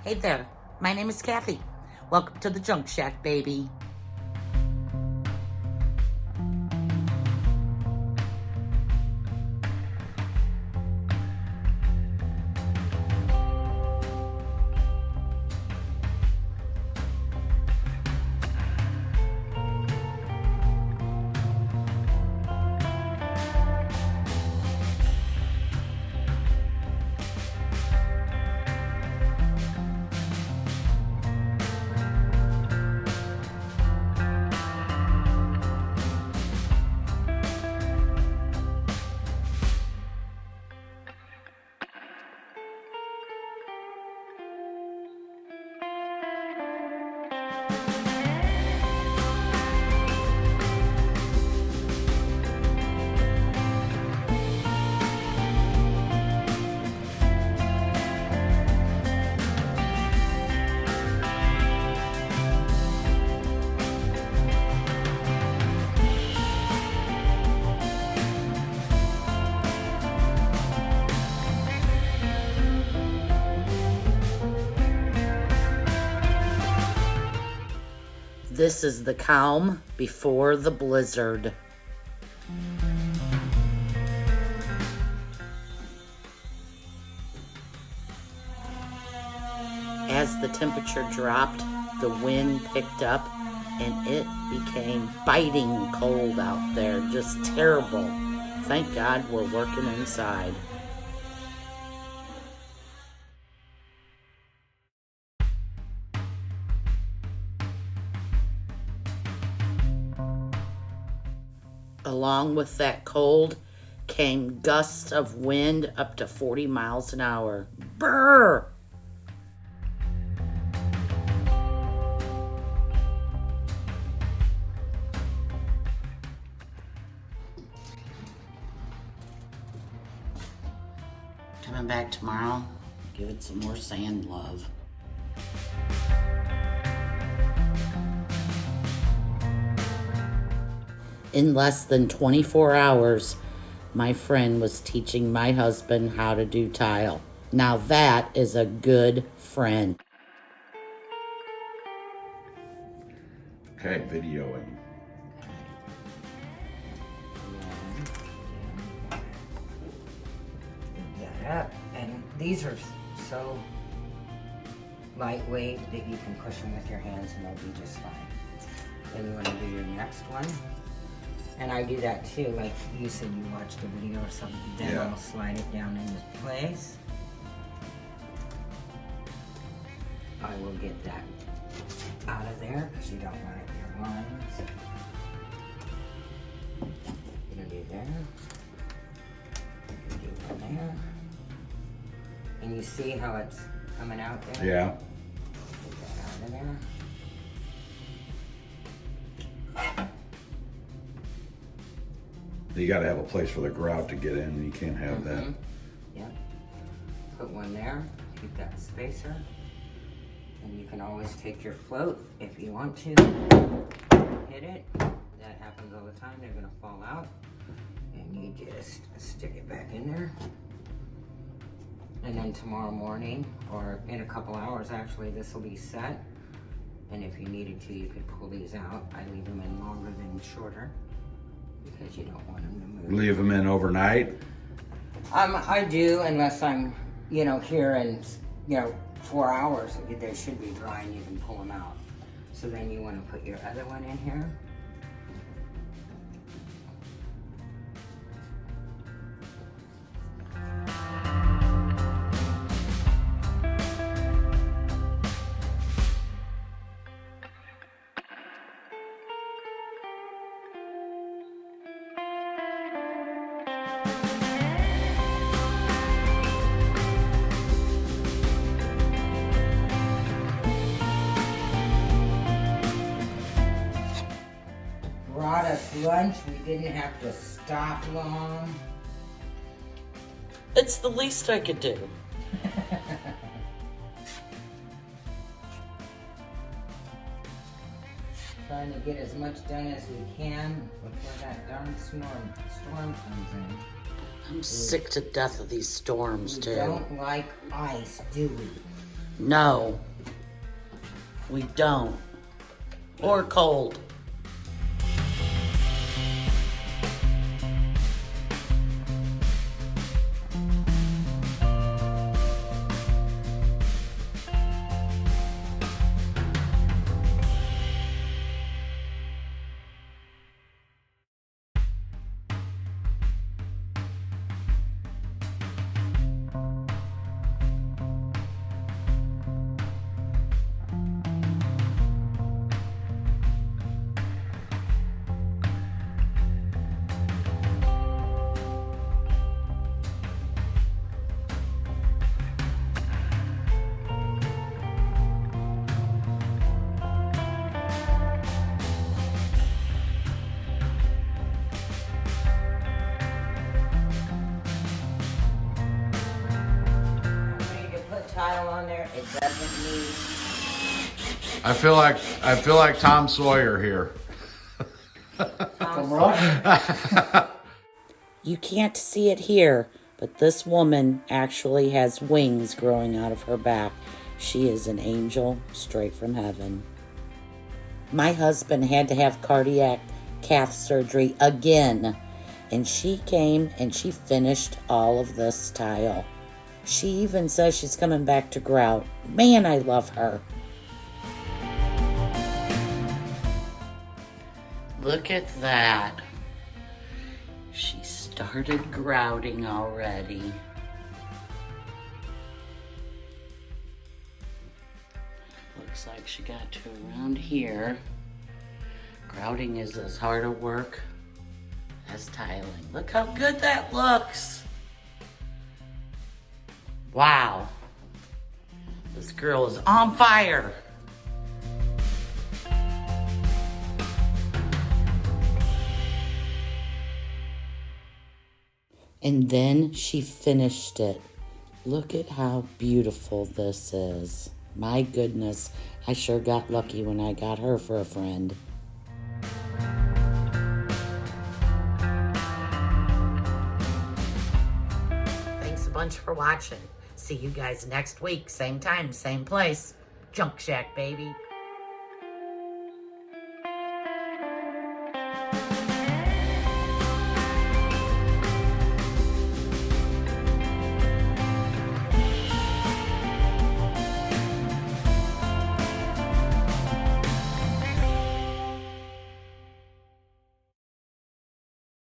Hey there, my name is Kathy. Welcome to the Junk Shack, baby. This is the calm before the blizzard. As the temperature dropped, the wind picked up and it became biting cold out there, just terrible. Thank God we're working inside. Along with that cold came gusts of wind up to 40 miles an hour. Brrr! Coming back tomorrow, give it some more sand love. In less than 24 hours, my friend was teaching my husband how to do tile. Now that is a good friend. Okay, videoing. Up. And these are so lightweight that you can push them with your hands and they'll be just fine. Then you want to do your next one. And I do that too, like you said you watched a video or something, then I'll slide it down into place. I will get that out of there because you don't want it in your lines. You're going to do there. Do one there. And you see how it's coming out there? Yeah. Get that out of there. You gotta have a place for the grout to get in. You can't have that. Yeah. Put one there. Keep that spacer. And you can always take your float if you want to. Hit it. That happens all the time. They're gonna fall out. And you just stick it back in there. And then tomorrow morning, or in a couple hours actually, this will be set. And if you needed to, you could pull these out. I leave them in longer than shorter because you don't want them to move. Leave them in overnight? I do, unless I'm, here in, 4 hours. They should be dry and you can pull them out. So then you want to put your other one in here. Brought us lunch. We didn't have to stop long. It's the least I could do. Trying to get as much done as we can before that darn storm comes in. I'm sick to death of these storms, We too. don't like ice, do we? No, we don't. Or cold. Tile on there, it doesn't need. I feel like Tom Sawyer here. You can't see it here, but this woman actually has wings growing out of her back. She is an angel straight from heaven. My husband had to have cardiac cath surgery again, and she came and she finished all of this tile. She even says she's coming back to grout. Man, I love her. Look at that. She started grouting already. Looks like she got to around here. Grouting is as hard a work as tiling. Look how good that looks. Wow, this girl is on fire. And then she finished it. Look at how beautiful this is. My goodness, I sure got lucky when I got her for a friend. Thanks a bunch for watching. See you guys next week, same time, same place. Junk Shack, baby.